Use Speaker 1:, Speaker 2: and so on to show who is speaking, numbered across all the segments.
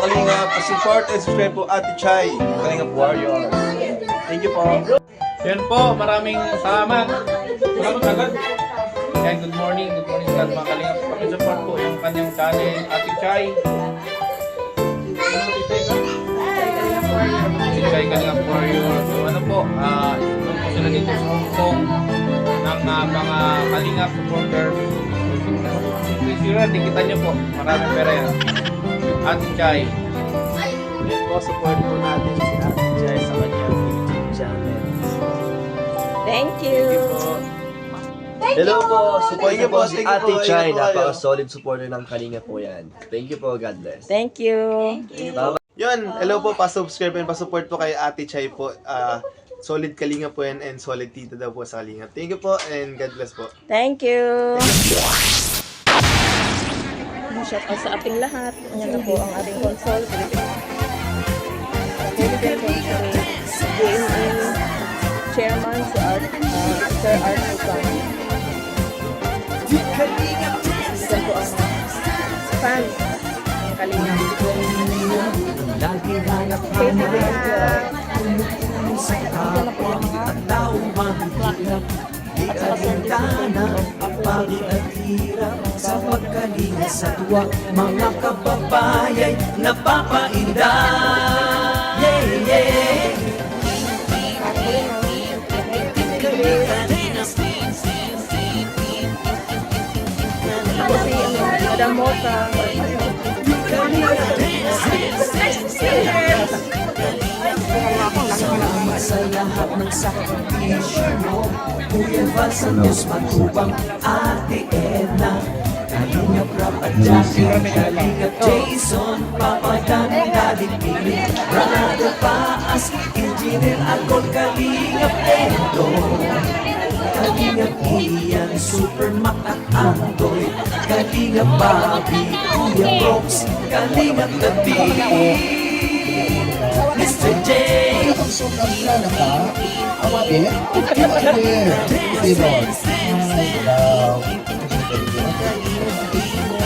Speaker 1: Kalinga, pa-support and subscribe po Ate Chay, Kalinga Warriors. Thank you po.
Speaker 2: Yan po, maraming salamat. Salamat agad. Yan, good morning sa mga Kalinga. Pakisupport po yung kanyang channel, Ate Chay. Ate Chay Kalinga Warriors. So ano po, sila dito sa Hong Kong ng mga Kalinga supporters. Sure, tikita nyo po. Maraming pera yan. Ate Chay.
Speaker 3: Yan po, support po natin si Ate Chay sa kanyang YouTube channel.
Speaker 4: Thank you.
Speaker 3: Hello po, support
Speaker 1: Thank you
Speaker 3: po
Speaker 1: po,
Speaker 3: si
Speaker 1: thank you
Speaker 3: Ate
Speaker 1: po.
Speaker 3: Chay.
Speaker 1: Ingat po kayo.
Speaker 3: Napaka-solid supporter ng Kalinga po yan. Thank you po, God bless.
Speaker 4: Thank you.
Speaker 3: Bye-bye.
Speaker 1: Yun, hello po, pa-subscribe and pa-support po kay Ate Chay po. Solid Kalinga po yan and solid tita daw po sa Kalinga. Thank you po and God bless po.
Speaker 4: Thank you. Shout out sa ating lahat. Yan na po ang ating console. Philippine Console. GMA Chairman si Sir Art Sultan. Yan po ang fans ng Kalinga. Okay, at saka
Speaker 5: pagod at hirap sa pagkalinga sa tuwa, mga kababayay napapainda. Yeah, yeah.
Speaker 4: kasi Madam Mota.
Speaker 5: Salamat sa lahat ng sakripisyo mo, Kuya Val Santos Matubang, Ate Edna, Kalinga Prab at Jackie, Kalinga Jason, Papa Dan, Daddy Pili, Brother Paas, Engineer Agol, Kalinga Pedro, Kalinga Ian, Super Mac at Andoy, Kalinga Bobby, Kuya Brooks, Kalinga Gabi, Mr. J.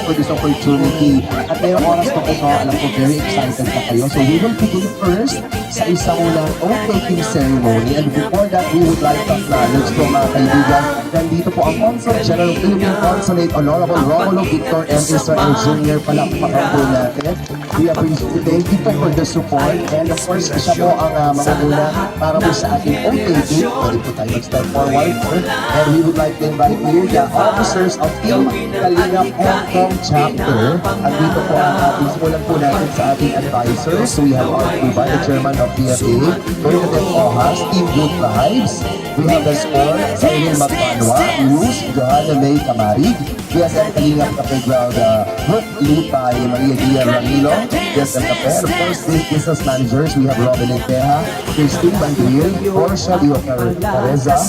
Speaker 6: For this opportunity. At ngayong oras na po, alam ko very excited na kayo. So we will begin first sa isang unang oath-taking ceremony. And before that, we would like to acknowledge po mga kaibigan. Nandito po ang Consul General Philippine Consulate Honorable Romulo Victor M. Israel Jr. Palakpakan po natin. We appreciate, thank you po for the support. And of course, siya po ang mamuna para po sa ating oath-taking. Pwede po tayo mag-step forward. And we would like to invite you, the officers of Team Kalinga Hong Kong Chapter. At dito po ang ating simulan po natin sa ating advisors. So we have our Cuba, the chairman of PFA, Bernadette Ohas, Team Good Vibes. We have the score, Cyril Magbanwa, Luz, Johanna May Camarig, PSM Kalinga Playground, Brooke Lupay, Maria Dia Ramilo, PSM Cafe. And of course, business managers, we have Robin Teja, Christine Bandil, Portia Teresa,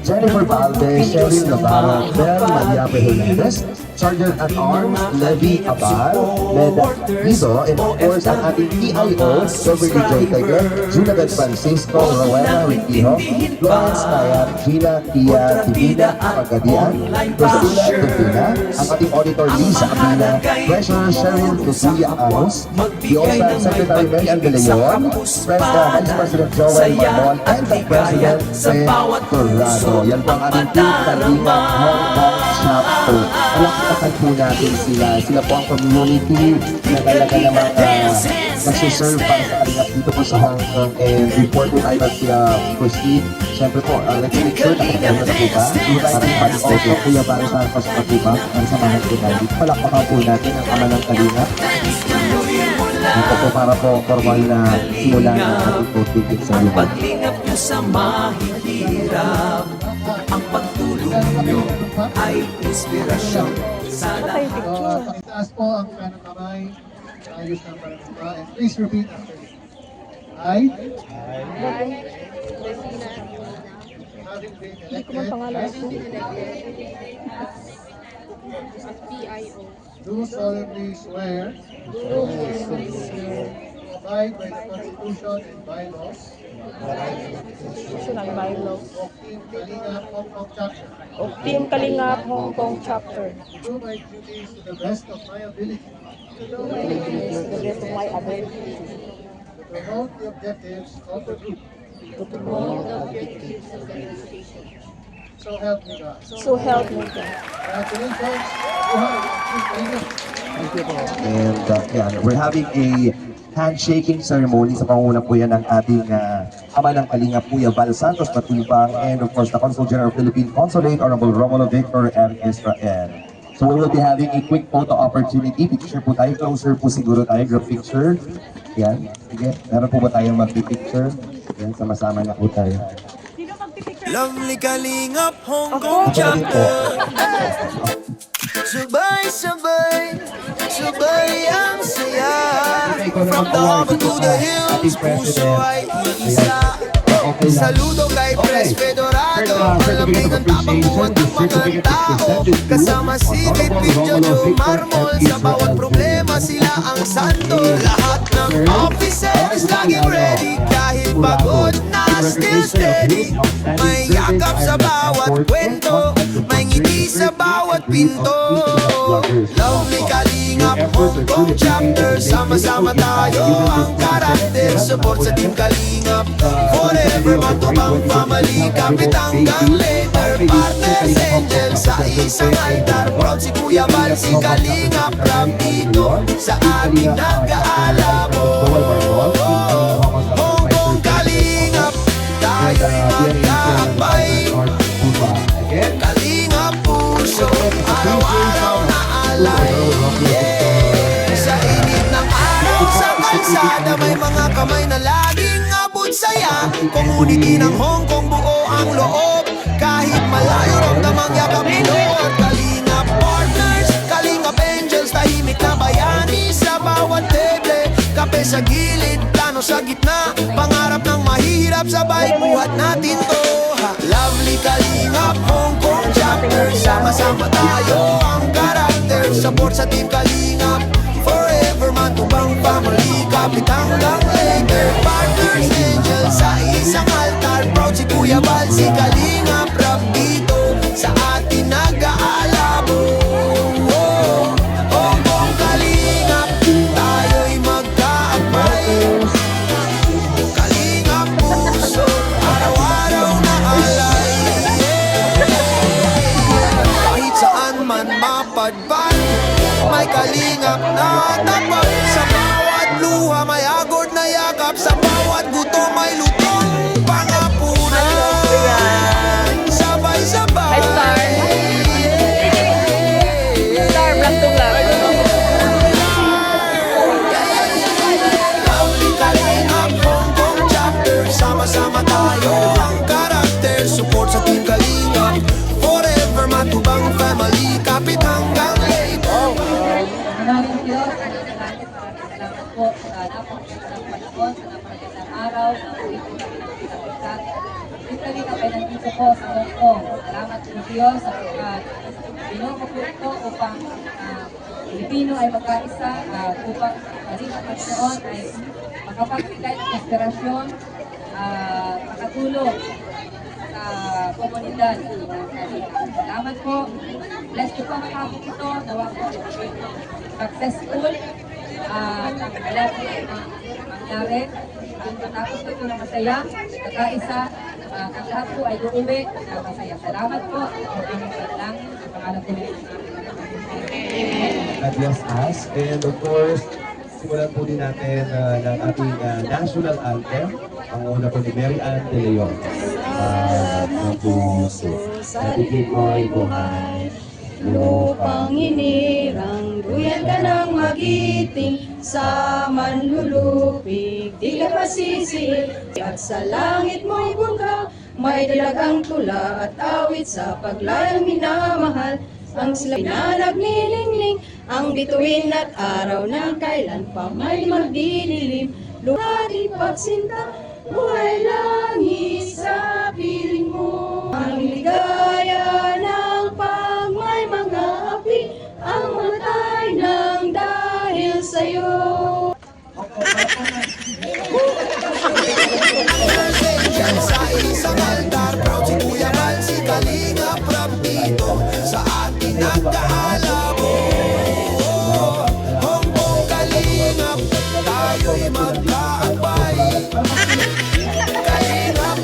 Speaker 6: Jennifer Valdez, Cheryl Navarro, Bel Maria Hernandez, Sergeant at Arms, Levi Abal, Meda Guido, and of course, ang ating PIO, Beverly J. Taguer, Junagad Francisco, Rowena Riquijo, Florence Tayat, Gina Tia Tibida Pagadian, Priscilla Tupina, ang ating Auditor Lisa Abina, Treasurer Cheryl Tusuya Amos, the All-Time Secretary Mention de Leon, Vice President Joel Marmol, and the President Ed Torrado. Yan po ang ating Team Kalinga Hong Kong Chapter. Palakpakan po natin sila. Sila po ang community na talaga namang nagsiserve para sa Kalinga dito po sa Hong Kong. And before po tayo proceed, siyempre po, let's make sure na kaganda na po ba? Parang pati also, kuya para sa pasukat para sa mga kailangan. Palakpakan po natin ang ama ng Kalinga. Ito po para po formal na simula ng ating po-ticket sa lupa.
Speaker 5: Paglingap nyo sa mahihirap, ang pagtulong nyo ay inspirasyon sa lahat.
Speaker 6: Itaas po ang kanang kamay. Ayos ng panagpunta. And please repeat after me. I having been elected do solemnly swear to
Speaker 7: abide by the Constitution and bylaws
Speaker 4: National bylaws
Speaker 7: of Team Kalingap Hong Kong Chapter.
Speaker 4: of Team Kalingap Hong Kong Chapter.
Speaker 7: Do my duties to the best of my ability
Speaker 4: To the best of my ability.
Speaker 7: to promote the objectives of the group. So help me God.
Speaker 4: So help me God.
Speaker 7: Congratulations. Buhay, Team Kalingap.
Speaker 6: And yan, we're having a handshaking ceremony sa panguna po yan ng ating ama ng Kalingap, Kuya Val Santos Matibang, and of course the Consul General of Philippine Consulate, Honorable Romulo Victor M. Israel. So we will be having a quick photo opportunity. Picture po tayo, closer po siguro tayo, group picture. Yan, sige, meron po ba tayong mag-picture? Yan, sama-sama na po tayo.
Speaker 5: Lovely Kalingap Hong Kong Chapter. Sabay-sabay, sabay ang saya. From the harbor to the hills, puso ay isa. Saludo kay Pres Fedorado, malamig ang tapang buwan ng mga tao. Kasama si Pipit Jojo Marmol, sa bawat problema sila ang santo. Lahat ng officers laging ready, kahit pagod na still steady. May yakap sa bawat kwento, may ngiti sa bawat pinto. Lovely Kalingap Hong Kong Chapter, sama-sama tayo ang karakter. Support sa Team Kalingap, forever matubang family. Kapit hanggang later, partners, angels sa isang altar. Proud si Kuya Val, si Kalingap Rap dito sa ating nag-aalamo. Hong Kong Kalingap, tayo'y magkakabay. Kalingap puso, araw-araw na alay. Sa init ng araw sa kalsada, may mga kamay na laging abot saya. Community ng Hong Kong, buo ang loob, kahit malayo ramdamang yakap Lord. Kalingap partners, Kalingap angels, tahimik na bayani sa bawat teble. Kape sa gilid, plano sa gitna, pangarap ng mahihirap, sabay buhat natin to. Lovely Kalingap Hong Kong Chapter, sama-sama tayo ang karakter. Support sa Team Kalingap, forever matubang family. Kapit hanggang later, partners, angels sa isang altar. Proud si Kuya Val, si Kalingap Rap dito sa atin nag-aalabo. Hong Kong Kalingap, tayo'y magkaabay. Kalingap puso, araw-araw na alay. Kahit saan man mapadpad, may kalingap na tapat. Sa bawat luha may agod na yakap, sa bawat gutom may lutong pangapunan. Sabay-sabay.
Speaker 4: Hi, Star. Star, black to black.
Speaker 5: Lovely Kalingap Hong Kong Chapter, sama-sama tayo ang karakter. Support sa Team Kalingap, forever matubang family. Kapit hanggang later.
Speaker 8: Maraming Diyos, salamat po sa napakagandang panahon, sa napakagandang araw, na ulit po kami nakita. Yung Kalingap ay nandito po sa Hong Kong. Salamat po Diyos sapagkat binuo po ito upang Pilipino ay magkaisa, upang Kalingap Panginoon ay makapagbigay ng inspirasyon, makatulong sa komunidad ng Kalingap. Salamat po. Bless po ang kapit ito. Nawa po successful. Lahat mangyari. Tapos po ito na masaya. Kakaisa. Ang lahat po ay uuwi na masaya. Salamat po. Ang aming panalangin. Sa pangalan po ng
Speaker 6: God bless us. And of course, simulan po din natin ng ating national anthem. Ang una po ni Mary Ann De Leon. Ng puso, sa tigil ko'y buhay.
Speaker 9: Lupang hinirang, duyan ka ng magiting, sa manlulupig, di ka masisiil. At sa langit mo'y bungka, may dalagang tula at awit sa paglayang minamahal. Ang sila na nagnilingling, ang bituin at araw na kailan pa may magdidilim. Luhati pagsinta, buhay langit sa piling mo. Ang ligaya ng pag may mga api, ang matay ng dahil sa'yo.
Speaker 5: mag-aalabo. Hongkong kalingap, tayo'y magkaakbay. Kalingap,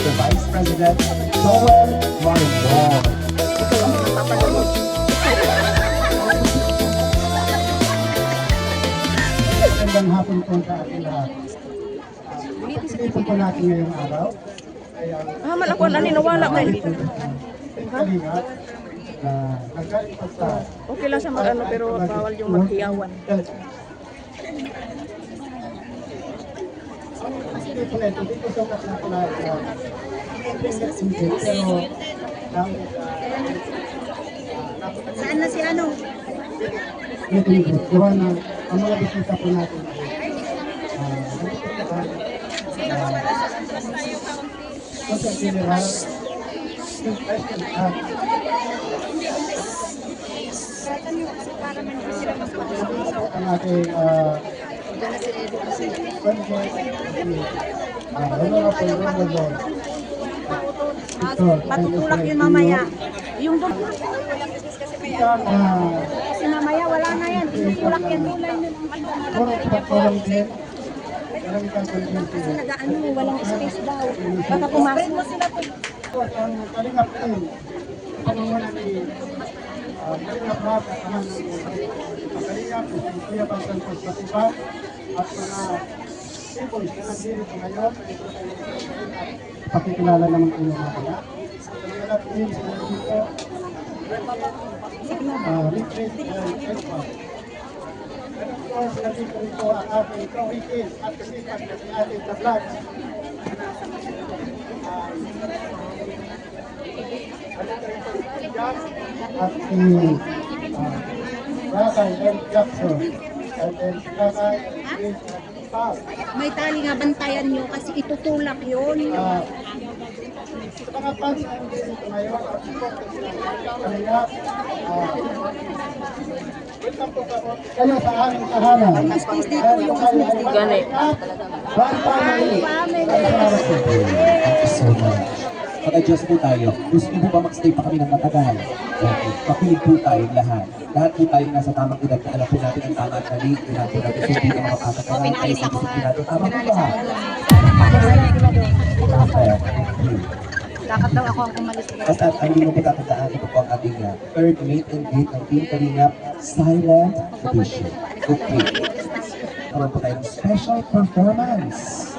Speaker 6: Vice President Joel Marmon. Magandang hapon po sa ating lahat. Ito po natin ngayong araw.
Speaker 4: Man ako na ninawala man.
Speaker 6: Kalinga na nagaling pa sa
Speaker 4: Okay lang sa mag-ano pero bawal yung maghiyawan.
Speaker 6: Kasi dito sa national pero
Speaker 9: Saan na si ano?
Speaker 6: gawa na ang mga bisita po natin Consul General ang ating
Speaker 9: Matutulak yun mamaya. Yung doon. Kasi mamaya wala na yan. Tutulak yan. Nagaan mo, walang space daw. Baka pumasok mo sila po.
Speaker 6: Ang kalingap ko yun, pamamanan ni Kalingap Rap, kasama ng Kalingap, si Kuya Bangsan Pagpatiba, at mga symbols na nandito ngayon, pakikilala naman ko yung mga kaya. Kalingap din sila dito, retreat and Edpa. And of course, nandito rin po ang ating Prohikin at kasikat na si ating Tablag. At si Ratay L. Jackson and then si Ratay Chris Paz.
Speaker 9: May tali nga bantayan nyo kasi itutulak yun.
Speaker 6: Sa mga fans na dito ngayon, at kalingap, welcome po kayo sa aming tahanan.
Speaker 9: Mas space dito yung mas space dito.
Speaker 4: Gani.
Speaker 6: One family. So much. Pag-adjust po tayo. Gusto niyo po ba mag-stay pa kami ng matagal? Okay. Pakilig po tayo lahat. Lahat po tayo nasa tamang edad na alam po natin ang tama at mali. Kailangan po natin sundi ang mga patakaran. Tayo sa isip natin. Tama po ba?
Speaker 9: Dapat daw ako ang umalis.
Speaker 6: At ang hindi mo po tatandaan, ito po ang ating third meet and greet ng Team Kalingap Silent Edition. Okay. Meron po tayong special performance.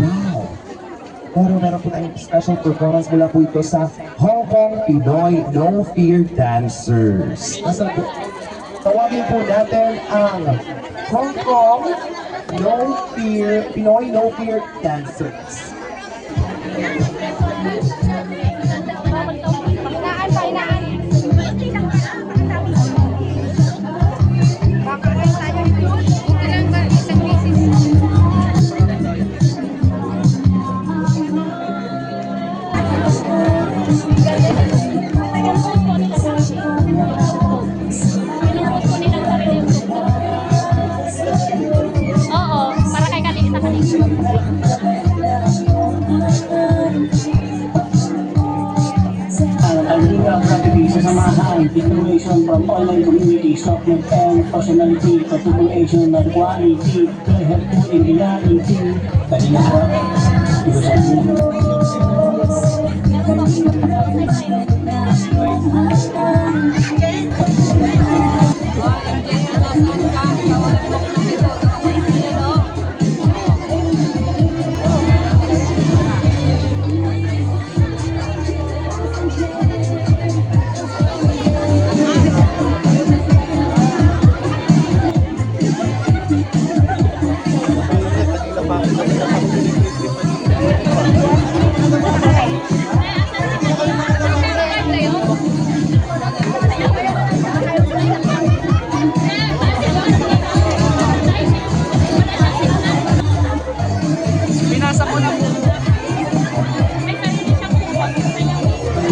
Speaker 6: Wow! Meron po tayong special performance mula po ito sa Hong Kong Pinoy No Fear Dancers. Tawagin po natin ang Hong Kong Pinoy No Fear Dancers.
Speaker 10: Samahan, information from online community, software and personality, population and quality, they have put in reality. Kalingap, ito sa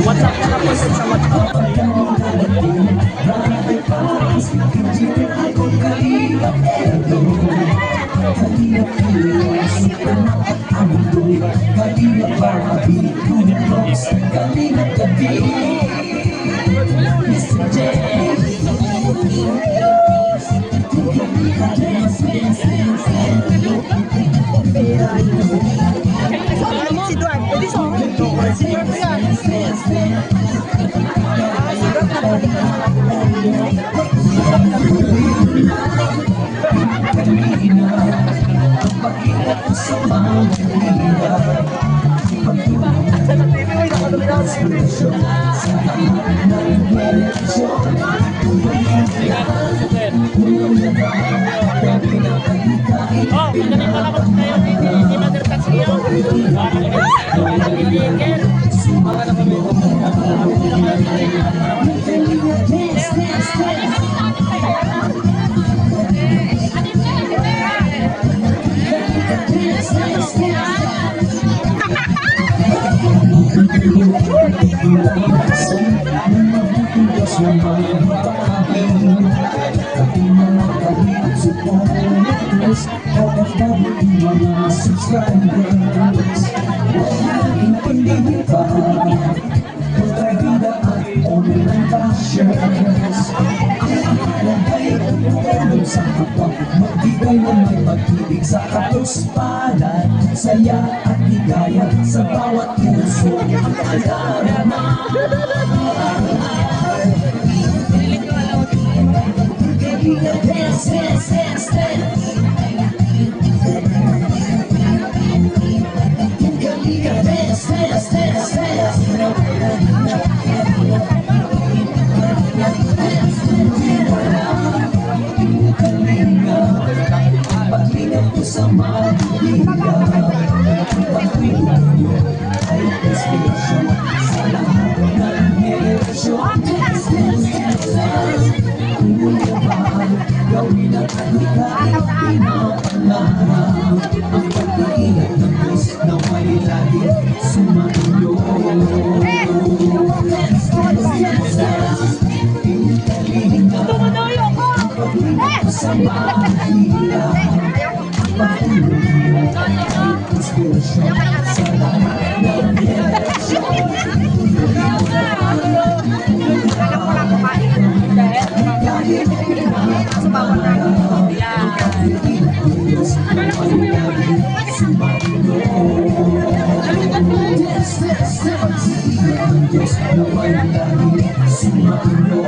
Speaker 3: WhatsApp ko na po sa WhatsApp.
Speaker 10: Kalingap Pilipinas, ang mundo, Kalingap Barbie, Kalingap Gabi, Mr. J. Magbigay ng may pag-ibig sa kapuspalan, saya at ligaya sa bawat puso ang kadarama. Dance, dance, dance, dance. Dance, dance, dance, dance. Paglinap ko sa Manila, paglinap ko ay inspiration sa lahat ng henerasyon. Kuya ba, gawin ang kalikay, pinapangarap ang pag-iingat ng Diyos na may lagi sumayo. Paglinap ko sa Manila, inspiration sa lahat ng henerasyon. Sumayo.